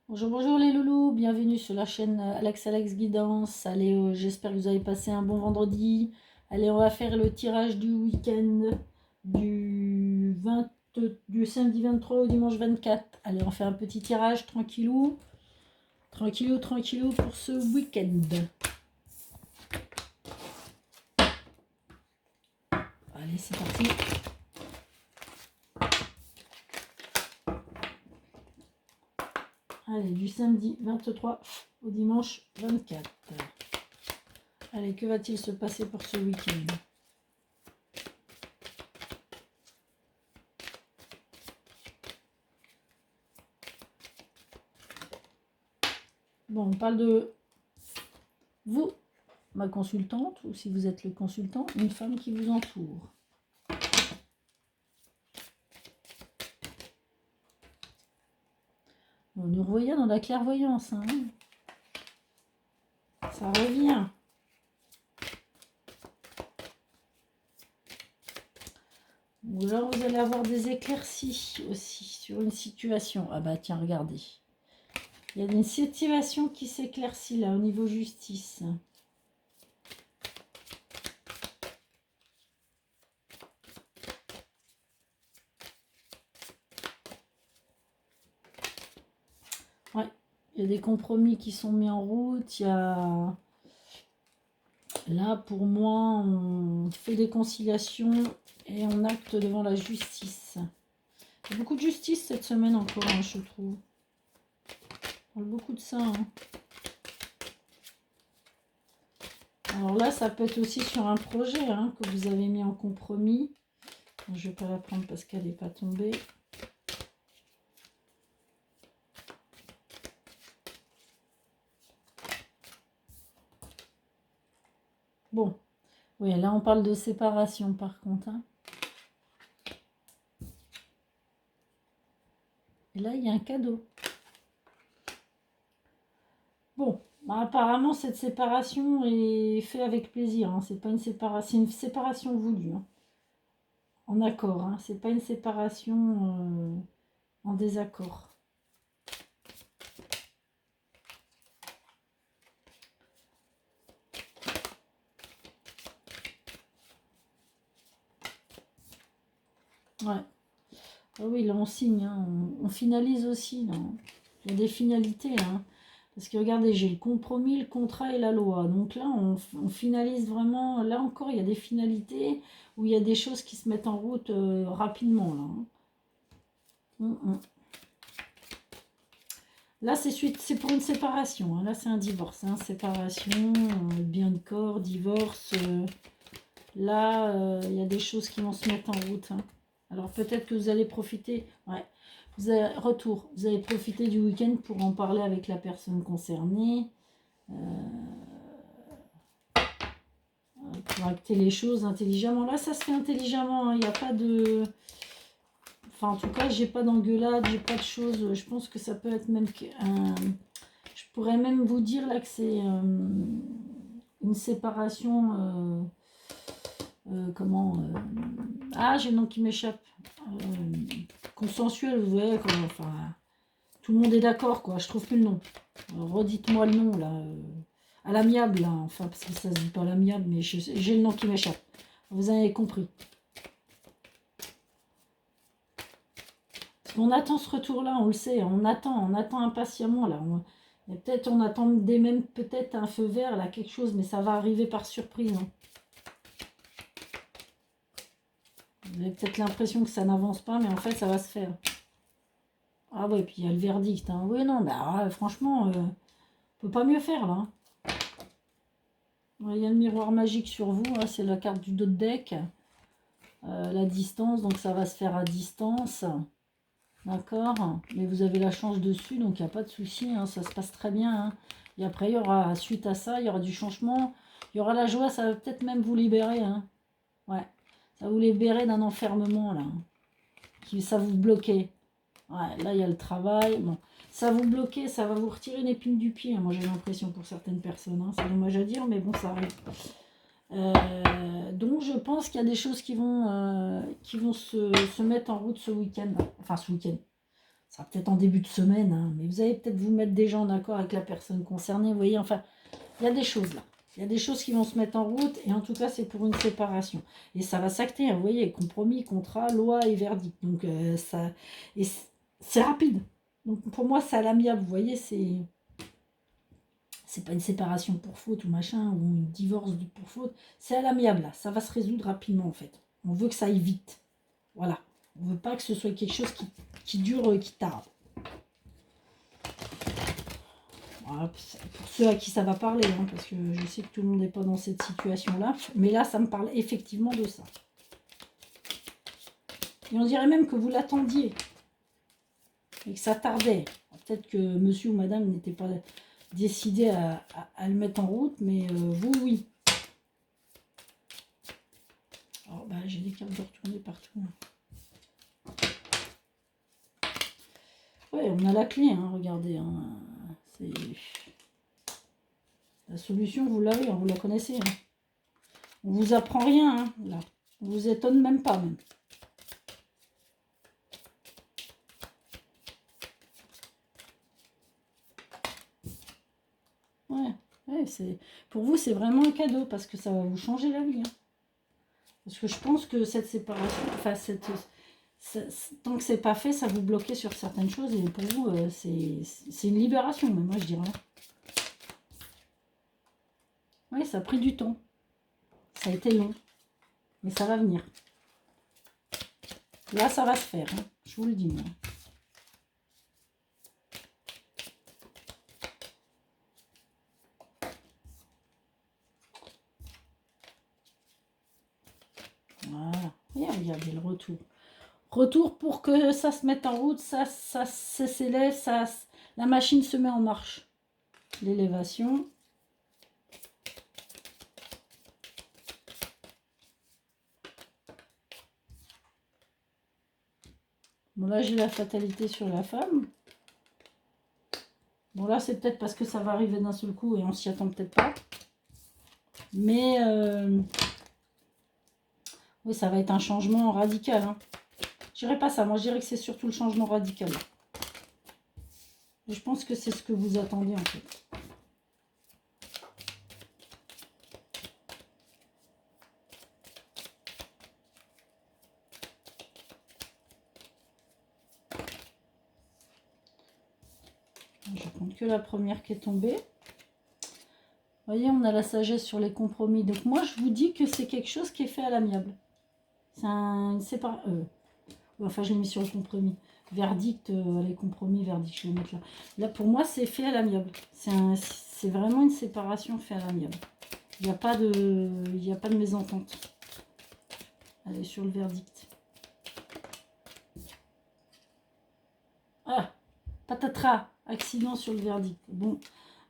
Bonjour, bonjour les loulous, bienvenue sur la chaîne Alex Guidance. Allez, j'espère que vous avez passé un bon vendredi. Allez, on va faire le tirage du week-end du 20, du samedi 23 au dimanche 24. Allez, on fait un petit tirage tranquillou, tranquillou, tranquillou pour ce week-end. Allez, c'est parti. Allez, du samedi 23 au dimanche 24. Allez, que va-t-il se passer pour ce week-end? Bon, on parle de vous, ma consultante, ou si vous êtes le consultant, une femme qui vous entoure. On nous revoit dans la clairvoyance. Hein. Ça revient. Ou alors vous allez avoir des éclaircies aussi sur une situation. Ah bah tiens, regardez. Il y a une situation qui s'éclaircit là au niveau justice. Ouais, il y a des compromis qui sont mis en route. Il y a... Là, pour moi, on fait des conciliations et on acte devant la justice. Il y a beaucoup de justice cette semaine encore, hein, je trouve. On parle beaucoup de ça. Hein. Alors là, ça peut être aussi sur un projet hein, que vous avez mis en compromis. Je ne vais pas la prendre parce qu'elle n'est pas tombée. Bon, oui, là on parle de séparation par contre. Hein. Et là, il y a un cadeau. Bon, bah, apparemment cette séparation est faite avec plaisir. Hein. C'est pas une séparation, c'est une séparation voulue. Hein. En accord, hein. C'est pas une séparation en désaccord. Ouais. Ah oui, là on signe, hein. On finalise aussi. Là. Il y a des finalités. Hein. Parce que regardez, j'ai le compromis, le contrat et la loi. Donc là, on finalise vraiment. Là encore, il y a des finalités où il y a des choses qui se mettent en route rapidement. Là, hein. Là, c'est pour une séparation. Hein. Là, c'est un divorce. Hein. Séparation, bien de corps, divorce. Là, il y a des choses qui vont se mettre en route. Hein. Alors peut-être que vous allez profiter. Ouais. Vous allez profiter du week-end pour en parler avec la personne concernée. Pour acter les choses intelligemment. Là, ça se fait intelligemment. Il n'y a pas de... Enfin, en tout cas, j'ai pas d'engueulade, j'ai pas de choses. Je pense que ça peut être même... Je pourrais même vous dire là que c'est une séparation... comment... Ah, j'ai le nom qui m'échappe. Consensuel, vous voyez. Enfin, tout le monde est d'accord, quoi. Je trouve plus le nom. Redites-moi le nom, là. À l'amiable, là. Enfin, parce que ça se dit pas à l'amiable, mais j'ai le nom qui m'échappe. Vous avez compris. On attend ce retour-là, on le sait. On attend impatiemment, là. Peut-être on attendait même peut-être un feu vert, là, quelque chose, mais ça va arriver par surprise. Hein. Vous avez peut-être l'impression que ça n'avance pas, mais en fait, ça va se faire. Ah ouais, puis il y a le verdict. Hein. Oui, non, bah franchement, on peut pas mieux faire, là. Hein. Il y a le miroir magique sur vous, hein, c'est la carte du dos de deck. La distance, donc ça va se faire à distance. D'accord. Mais vous avez la chance dessus, donc il n'y a pas de souci, hein, ça se passe très bien. Hein. Et après, il y aura, suite à ça, il y aura du changement. Il y aura la joie, ça va peut-être même vous libérer. Hein. Ouais. Ça va vous libérer d'un enfermement, là. Ça vous bloquait. Ouais, là, il y a le travail. Bon. Ça vous bloquait, ça va vous retirer une épine du pied. Hein. Moi, j'ai l'impression pour certaines personnes. Hein. C'est dommage à dire, mais bon, ça arrive. Donc je pense qu'il y a des choses qui vont se mettre en route ce week-end. Enfin ce week-end. Ça sera peut-être en début de semaine, hein, mais vous allez peut-être vous mettre déjà en accord avec la personne concernée. Vous voyez, enfin, il y a des choses là. Il y a des choses qui vont se mettre en route, et en tout cas, c'est pour une séparation. Et ça va s'acter, hein, vous voyez, compromis, contrat, loi et verdict. Donc, c'est rapide. Donc, pour moi, c'est à l'amiable, vous voyez, c'est pas une séparation pour faute ou machin, ou une divorce pour faute. C'est à l'amiable, là. Ça va se résoudre rapidement, en fait. On veut que ça aille vite. Voilà. On veut pas que ce soit quelque chose qui dure, qui tarde. Voilà, pour ceux à qui ça va parler, hein, parce que je sais que tout le monde n'est pas dans cette situation-là. Mais là, ça me parle effectivement de ça. Et on dirait même que vous l'attendiez. Et que ça tardait. Peut-être que monsieur ou madame n'était pas décidé à le mettre en route, mais vous, oui. Alors, bah, j'ai des cartes de retourner partout. Ouais, on a la clé, hein, regardez. Hein. C'est... La solution, vous l'avez, hein, vous la connaissez. Hein. On vous apprend rien, hein, là. On vous étonne même pas, même. Ouais, pour vous, c'est vraiment un cadeau, parce que ça va vous changer la vie. Hein. Parce que je pense que cette séparation, enfin, tant que c'est pas fait, ça vous bloquait sur certaines choses, et pour vous, c'est une libération, mais moi, je dirais. Oui, ça a pris du temps. Ça a été long. Mais ça va venir. Là, ça va se faire. Hein. Je vous le dis. Moi. Voilà. Et regardez le retour. Retour pour que ça se mette en route, ça s'élève, la machine se met en marche. L'élévation. Bon, là, j'ai la fatalité sur la femme. Bon, là, c'est peut-être parce que ça va arriver d'un seul coup et on s'y attend peut-être pas. Mais, oui, ça va être un changement radical. Hein. Je dirais pas ça. Moi, je dirais que c'est surtout le changement radical. Et je pense que c'est ce que vous attendez, en fait. Je compte que la première qui est tombée. Vous voyez, on a la sagesse sur les compromis. Donc moi, je vous dis que c'est quelque chose qui est fait à l'amiable. C'est un enfin, je l'ai mis sur le compromis. Verdict, les compromis, verdict, je vais le mettre là. Là, pour moi, c'est fait à l'amiable. C'est vraiment une séparation faite à l'amiable. Il n'y a pas de mésentente. Allez, sur le verdict. Ah, patatras, accident sur le verdict. Bon,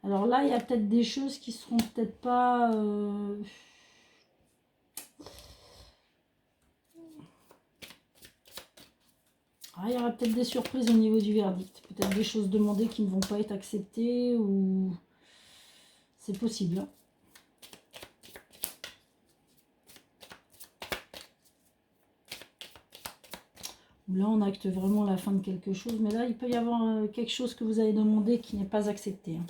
alors là, il y a peut-être des choses qui seront peut-être pas... Ah, il y aura peut-être des surprises au niveau du verdict. Peut-être des choses demandées qui ne vont pas être acceptées ou... C'est possible. Hein. Là, on acte vraiment la fin de quelque chose. Mais là, il peut y avoir quelque chose que vous avez demandé qui n'est pas accepté. Hein.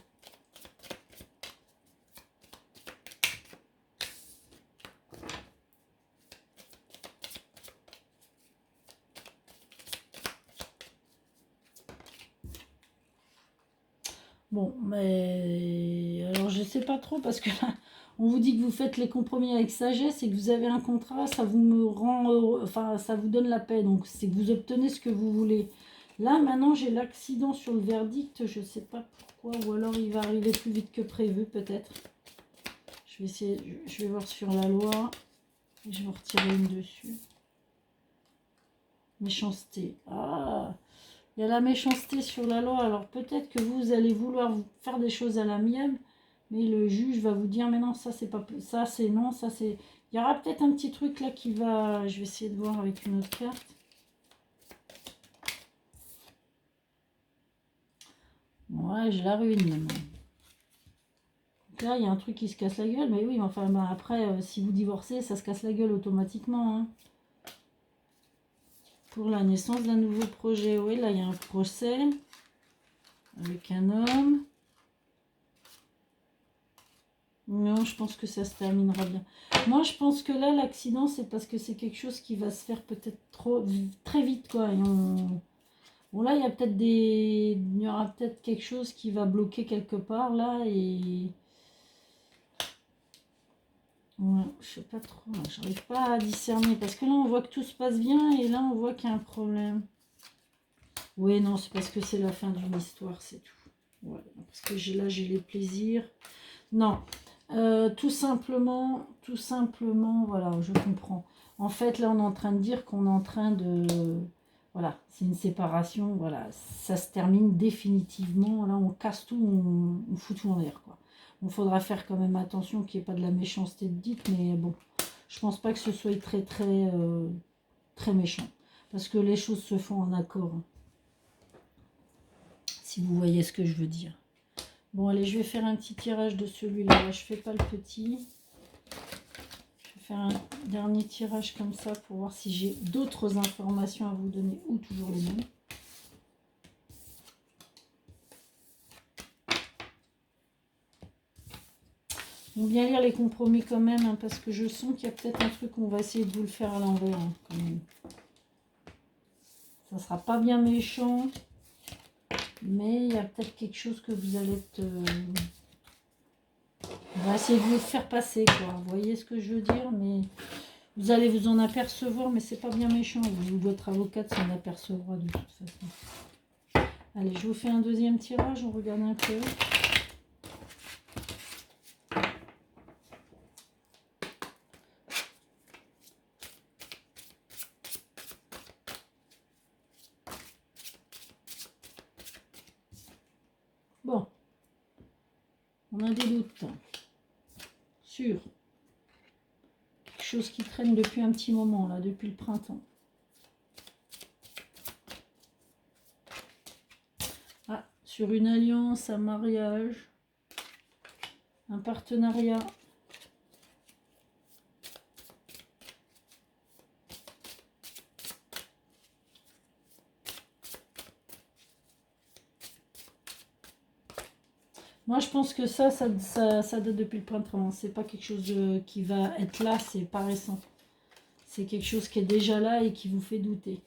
Bon, mais... Alors, je sais pas trop parce que là, on vous dit que vous faites les compromis avec sagesse et que vous avez un contrat, ça vous me rend heureux, enfin, ça vous donne la paix. Donc, c'est que vous obtenez ce que vous voulez. Là, maintenant, j'ai l'accident sur le verdict. Je sais pas pourquoi. Ou alors, il va arriver plus vite que prévu, peut-être. Je vais essayer... Je vais voir sur la loi. Je vais en retirer une dessus. Méchanceté. Ah, il y a la méchanceté sur la loi. Alors peut-être que vous allez vouloir faire des choses à l'amiable, mais le juge va vous dire mais non, ça c'est pas ça, c'est non, ça c'est... Il y aura peut-être un petit truc là qui va... Je vais essayer de voir avec une autre carte. Ouais, je la ruine maintenant. Donc là, il y a un truc qui se casse la gueule, mais oui, mais enfin, bah, après, si vous divorcez, ça se casse la gueule automatiquement. Hein. pour la naissance d'un nouveau projet. Oui, là, il y a un procès avec un homme. Non, je pense que ça se terminera bien. Moi, je pense que là, l'accident, c'est parce que c'est quelque chose qui va se faire peut-être très vite, quoi. Bon, là, il y a peut-être il y aura peut-être quelque chose qui va bloquer quelque part, là, et... Ouais, je sais pas trop, j'arrive pas à discerner, parce que là, on voit que tout se passe bien, et là, on voit qu'il y a un problème. Oui, non, c'est parce que c'est la fin d'une histoire, c'est tout. Voilà, parce que là, j'ai les plaisirs. Non, tout simplement, voilà, je comprends. En fait, là, on est en train de dire qu'on est en train de... Voilà, c'est une séparation, voilà, ça se termine définitivement. Là, on casse tout, on fout tout en l'air, quoi. Il faudra faire quand même attention qu'il n'y ait pas de la méchanceté de dite, mais bon, je pense pas que ce soit très, très, très méchant. Parce que les choses se font en accord, hein, si vous voyez ce que je veux dire. Bon, allez, je vais faire un petit tirage de celui-là. Je fais pas le petit. Je vais faire un dernier tirage comme ça pour voir si j'ai d'autres informations à vous donner ou toujours les mêmes. On va bien lire les compromis quand même, hein, parce que je sens qu'il y a peut-être un truc, on va essayer de vous le faire à l'envers, hein, quand même. Ça sera pas bien méchant, mais il y a peut-être quelque chose que vous allez être... On va essayer de vous le faire passer, quoi. Vous voyez ce que je veux dire, mais vous allez vous en apercevoir, mais c'est pas bien méchant. Votre avocate s'en apercevra de toute façon. Allez, je vous fais un deuxième tirage, on regarde un peu. Bon, on a des doutes sur quelque chose qui traîne depuis un petit moment, là, depuis le printemps. Ah, sur une alliance, un mariage, un partenariat. Moi, je pense que ça date depuis le printemps. C'est pas quelque chose qui va être là, c'est pas récent. C'est quelque chose qui est déjà là et qui vous fait douter.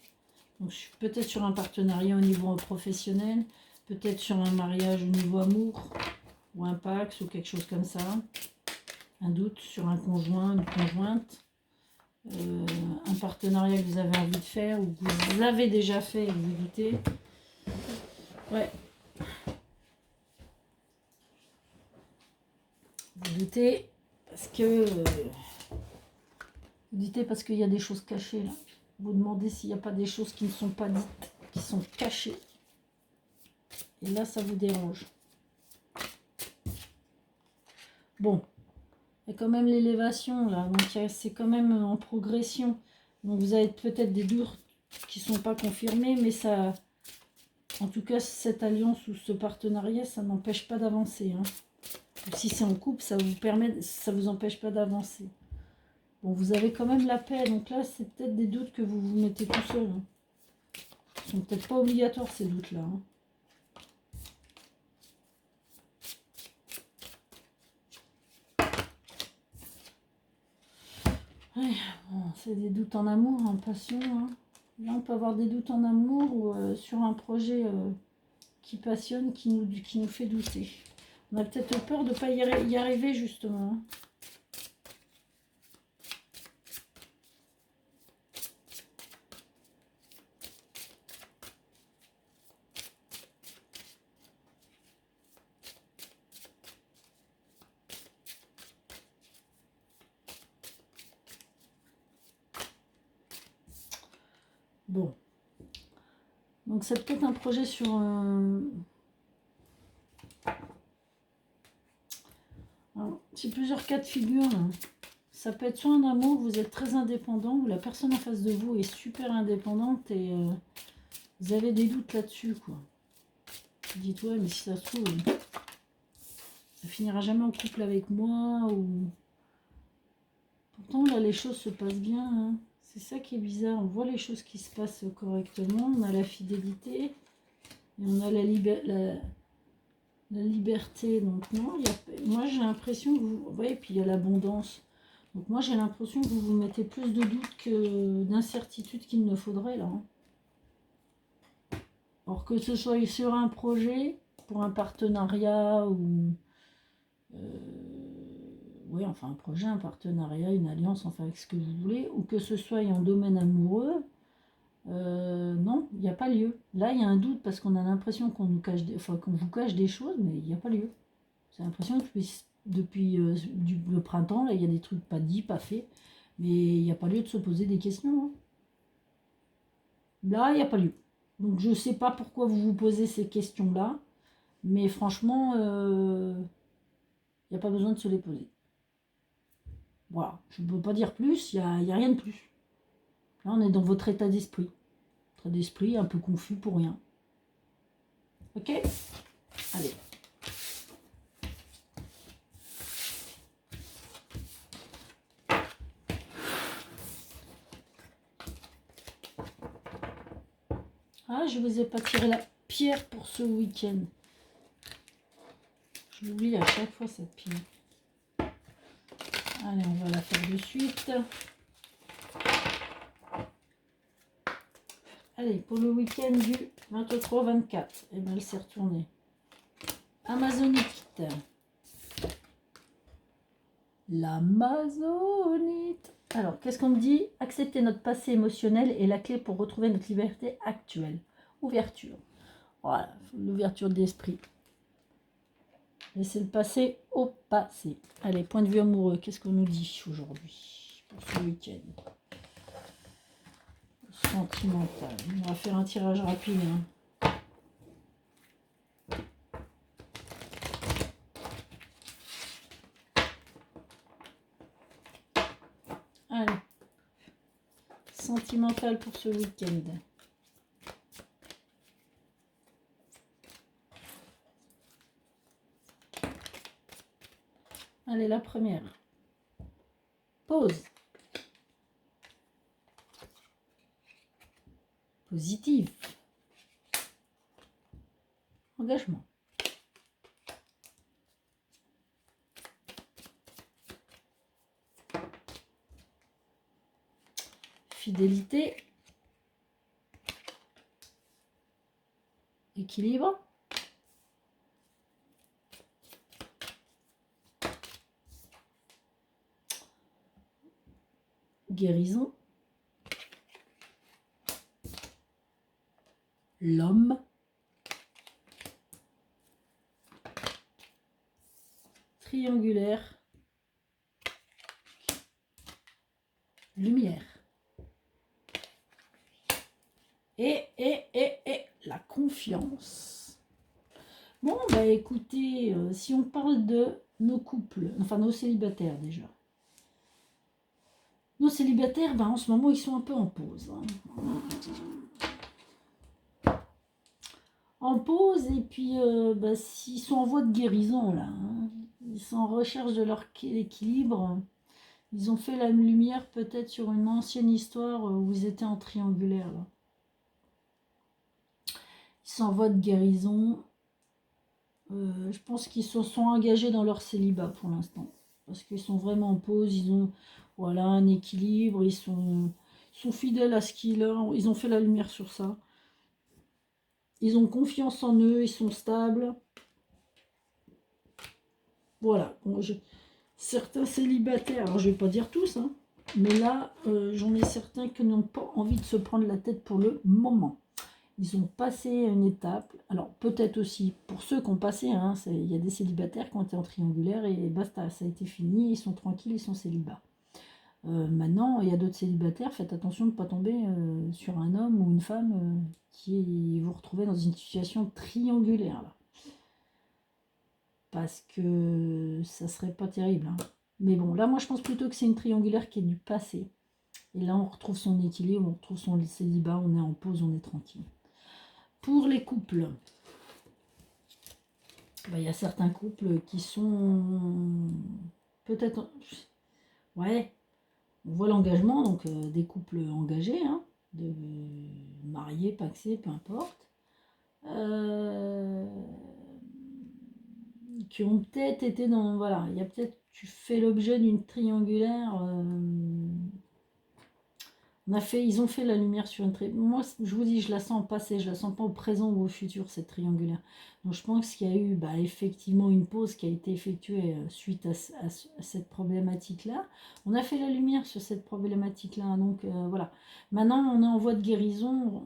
Donc, peut-être sur un partenariat au niveau professionnel, peut-être sur un mariage au niveau amour, ou un pax, ou quelque chose comme ça. Un doute sur un conjoint, une conjointe. Un partenariat que vous avez envie de faire, ou que vous avez déjà fait et vous doutez. Ouais. Vous doutez parce que... vous doutez parce qu'il y a des choses cachées, là. Vous demandez s'il n'y a pas des choses qui ne sont pas dites, qui sont cachées. Et là, ça vous dérange. Bon, il y a quand même l'élévation, là. Donc, c'est quand même en progression. Donc, vous avez peut-être des doutes qui ne sont pas confirmés, mais ça... En tout cas, cette alliance ou ce partenariat, ça n'empêche pas d'avancer, hein. Si c'est en couple, ça vous empêche pas d'avancer. Bon, vous avez quand même la paix, donc là, c'est peut-être des doutes que vous vous mettez tout seul, hein. Ils sont peut-être pas obligatoires, ces doutes-là, hein. Ouais, bon, c'est des doutes en amour, en passion, hein. Là, on peut avoir des doutes en amour ou sur un projet qui passionne, qui nous fait douter. On a peut-être peur de ne pas y arriver, justement, hein. Bon. Donc, c'est peut-être un projet sur... c'est plusieurs cas de figure, là. Ça peut être soit un amour, vous êtes très indépendant, ou la personne en face de vous est super indépendante et vous avez des doutes là-dessus, quoi. Vous dites, ouais, mais si ça se trouve, ça finira jamais en couple avec moi, ou... Pourtant, là, les choses se passent bien, hein. C'est ça qui est bizarre. On voit les choses qui se passent correctement. On a la fidélité. Et on a la liberté. Donc non, moi j'ai l'impression que vous... voyez, puis il y a l'abondance. Donc moi j'ai l'impression que vous mettez plus de doutes que d'incertitude qu'il ne faudrait là. Hein. Alors que ce soit sur un projet, pour un partenariat ou... oui, enfin un projet, un partenariat, une alliance, enfin avec ce que vous voulez, ou que ce soit en domaine amoureux, non, il n'y a pas lieu. Là, il y a un doute parce qu'on a l'impression qu'on nous cache qu'on vous cache des choses, mais il n'y a pas lieu. J'ai l'impression que depuis le printemps, là, il y a des trucs pas dits, pas faits, mais il n'y a pas lieu de se poser des questions. Hein. Là, il n'y a pas lieu. Donc, je ne sais pas pourquoi vous vous posez ces questions-là, mais franchement, il n'y a pas besoin de se les poser. Voilà, je ne peux pas dire plus, il n'y a rien de plus. Là, on est dans votre état d'esprit. État d'esprit un peu confus pour rien. Ok? Allez. Ah, je vous ai pas tiré la pierre pour ce week-end. Je l'oublie à chaque fois cette pierre. Allez, on va la faire de suite. Allez, pour le week-end du 23-24, et bien elle s'est retournée. Amazonite. L'Amazonite. Alors, qu'est-ce qu'on me dit? Accepter notre passé émotionnel est la clé pour retrouver notre liberté actuelle. Ouverture. Voilà, l'ouverture d'esprit. Laissez le passé au passé. Allez, point de vue amoureux, qu'est-ce qu'on nous dit aujourd'hui pour ce week-end? Sentimental. On va faire un tirage rapide. Hein. Allez. Sentimental pour ce week-end. Allez, la première. Pause. Positive. Engagement. Fidélité. Équilibre. Guérison. L'homme. Triangulaire. Lumière. Et la confiance. Bon, bah écoutez, si on parle de nos couples, enfin nos célibataires déjà. Nos célibataires, bah, en ce moment, ils sont un peu en pause. Hein. En pause, et puis bah, s'ils sont en voie de guérison, là. Hein. Ils sont en recherche de leur équilibre. Ils ont fait la lumière peut-être sur une ancienne histoire où ils étaient en triangulaire, là. Ils sont en voie de guérison. Je pense qu'ils se sont engagés dans leur célibat pour l'instant. Parce qu'ils sont vraiment en pause, ils ont voilà, un équilibre, ils sont fidèles à ce qu'ils ont. Ils ont fait la lumière sur ça. Ils ont confiance en eux, ils sont stables. Voilà. Bon, certains célibataires, alors je ne vais pas dire tous, hein, mais là, j'en ai certains qui n'ont pas envie de se prendre la tête pour le moment. Ils ont passé une étape. Alors, peut-être aussi, pour ceux qui ont passé, hein, il y a des célibataires qui ont été en triangulaire et basta, ça a été fini, ils sont tranquilles, ils sont célibats. Maintenant, il y a d'autres célibataires, faites attention de ne pas tomber sur un homme ou une femme qui vous retrouvez dans une situation triangulaire, là. Parce que ça serait pas terrible. Hein. Mais bon, là, moi, je pense plutôt que c'est une triangulaire qui est du passé. Et là, on retrouve son équilibre, on retrouve son célibat, on est en pause, on est tranquille. Pour les couples, bah, y a certains couples qui sont peut-être... Ouais, On voit l'engagement, donc des couples engagés, hein, de mariés, pacsés, peu importe. Qui ont peut-être été dans... Voilà, il y a peut-être... Tu fais l'objet d'une triangulaire... ils ont fait la lumière sur une triangulaire. Moi, je vous dis, je la sens au passé, je la sens pas au présent ou au futur, cette triangulaire. Donc je pense qu'il y a eu effectivement une pause qui a été effectuée suite à cette problématique-là. On a fait la lumière sur cette problématique-là, donc voilà. Maintenant, on est en voie de guérison,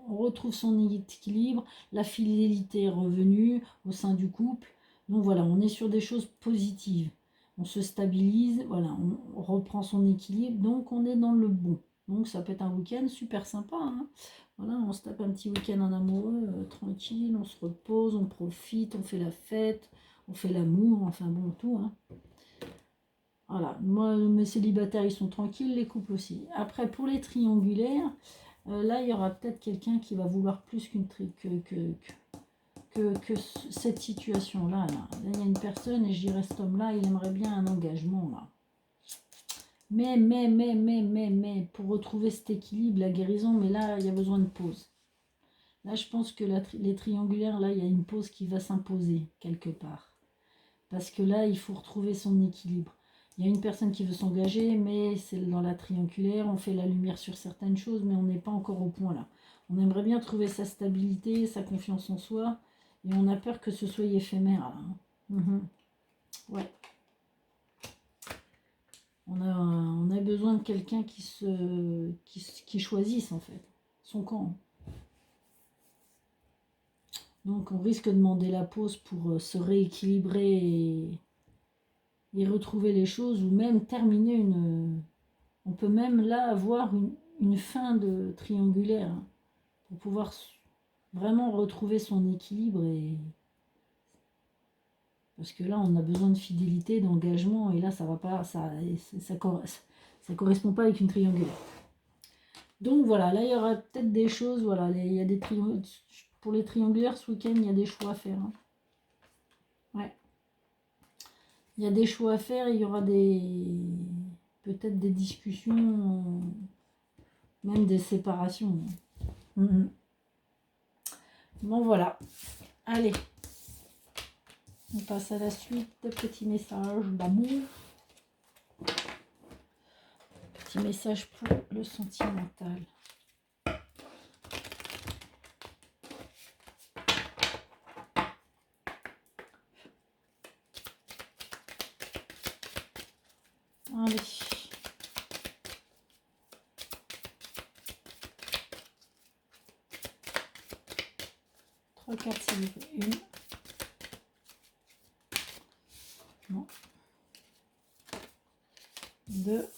on retrouve son équilibre, la fidélité est revenue au sein du couple. Donc voilà, on est sur des choses positives. On se stabilise, voilà, on reprend son équilibre, donc on est dans le bon. Donc ça peut être un week-end super sympa, hein. Voilà, on se tape un petit week-end en amoureux, tranquille, on se repose, on profite, on fait la fête, on fait l'amour, enfin bon, tout, hein. Voilà, moi, mes célibataires, ils sont tranquilles, les couples aussi. Après, pour les triangulaires, là, il y aura peut-être quelqu'un qui va vouloir plus qu'une que cette situation-là. Là, il y a une personne, et je dirais cet homme-là, il aimerait bien un engagement, là. Mais, pour retrouver cet équilibre, la guérison, mais là, il y a besoin de pause. Là, je pense que les triangulaires, là, il y a une pause qui va s'imposer quelque part. Parce que là, il faut retrouver son équilibre. Il y a une personne qui veut s'engager, mais c'est dans la triangulaire, on fait la lumière sur certaines choses, mais on n'est pas encore au point là. On aimerait bien trouver sa stabilité, sa confiance en soi, et on a peur que ce soit éphémère là, hein. Ouais. On a besoin de quelqu'un qui choisisse en fait son camp. Donc on risque de demander la pause pour se rééquilibrer et retrouver les choses, ou même terminer une... On peut même là avoir une fin de triangulaire, hein, pour pouvoir vraiment retrouver son équilibre. Parce que là, on a besoin de fidélité, d'engagement, et là, ça va pas, ça correspond pas avec une triangulaire. Donc voilà, là, il y aura peut-être des choses, voilà, il y a des pour les triangulaires, ce week-end, il y a des choix à faire, hein. Ouais. Il y a des choix à faire, il y aura peut-être des discussions, même des séparations. Bon, voilà. Allez. On passe à la suite. Petit message d'amour. Petit message pour le sentimental. Allez. 3, 4, 5, 1. Non. 2.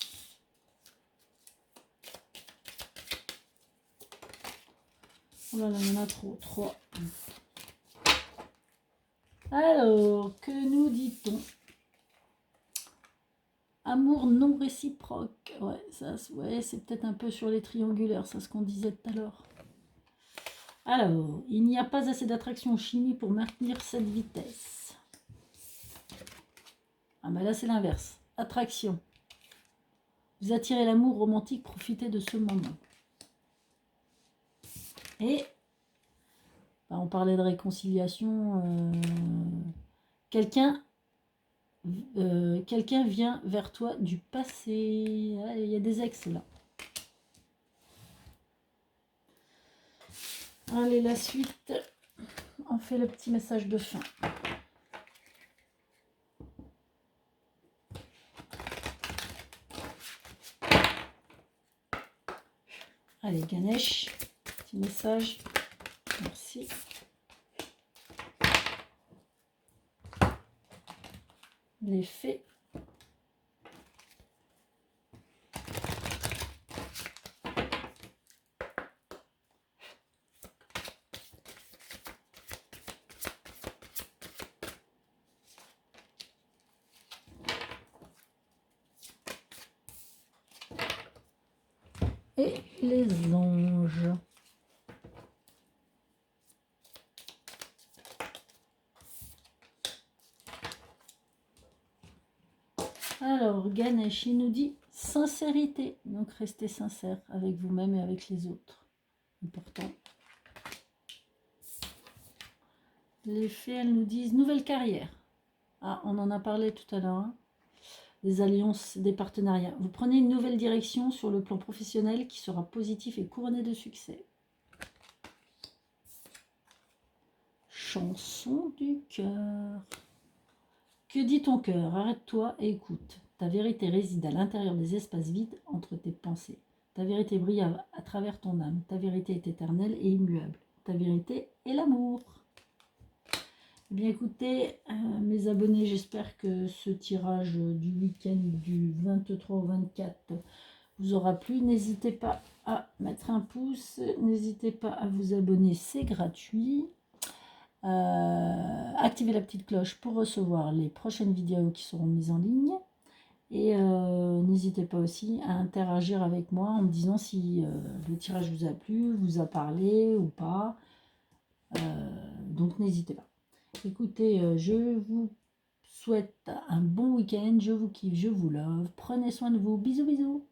Oh là là, il y en a trop. 3. Alors, que nous dit-on? Amour non réciproque. Ouais, ça, ouais, c'est peut-être un peu sur les triangulaires, ça, ce qu'on disait tout à l'heure. Alors, il n'y a pas assez d'attraction en chimie pour maintenir cette vitesse. Ah ben là, c'est l'inverse. Attraction. Vous attirez l'amour romantique, profitez de ce moment. Et on parlait de réconciliation. Quelqu'un vient vers toi du passé. Ah, il y a des ex là. Allez, la suite. On fait le petit message de fin. Allez, Ganesh. Petit message. Merci. Les faits. Et les anges. Alors, Ganesh, il nous dit sincérité. Donc restez sincère avec vous-même et avec les autres. Important. Les fées, elles nous disent nouvelle carrière. Ah, on en a parlé tout à l'heure. Hein. Des alliances, des partenariats. Vous prenez une nouvelle direction sur le plan professionnel qui sera positif et couronné de succès. Chanson du cœur. Que dit ton cœur? Arrête-toi et écoute. Ta vérité réside à l'intérieur des espaces vides entre tes pensées. Ta vérité brille à travers ton âme. Ta vérité est éternelle et immuable. Ta vérité est l'amour. Eh bien écoutez, mes abonnés, j'espère que ce tirage du week-end du 23 au 24 vous aura plu. N'hésitez pas à mettre un pouce, n'hésitez pas à vous abonner, c'est gratuit. Activez la petite cloche pour recevoir les prochaines vidéos qui seront mises en ligne. Et n'hésitez pas aussi à interagir avec moi en me disant si le tirage vous a plu, vous a parlé ou pas. Donc n'hésitez pas. Écoutez, je vous souhaite un bon week-end, je vous kiffe, je vous love. Prenez soin de vous. Bisous, bisous.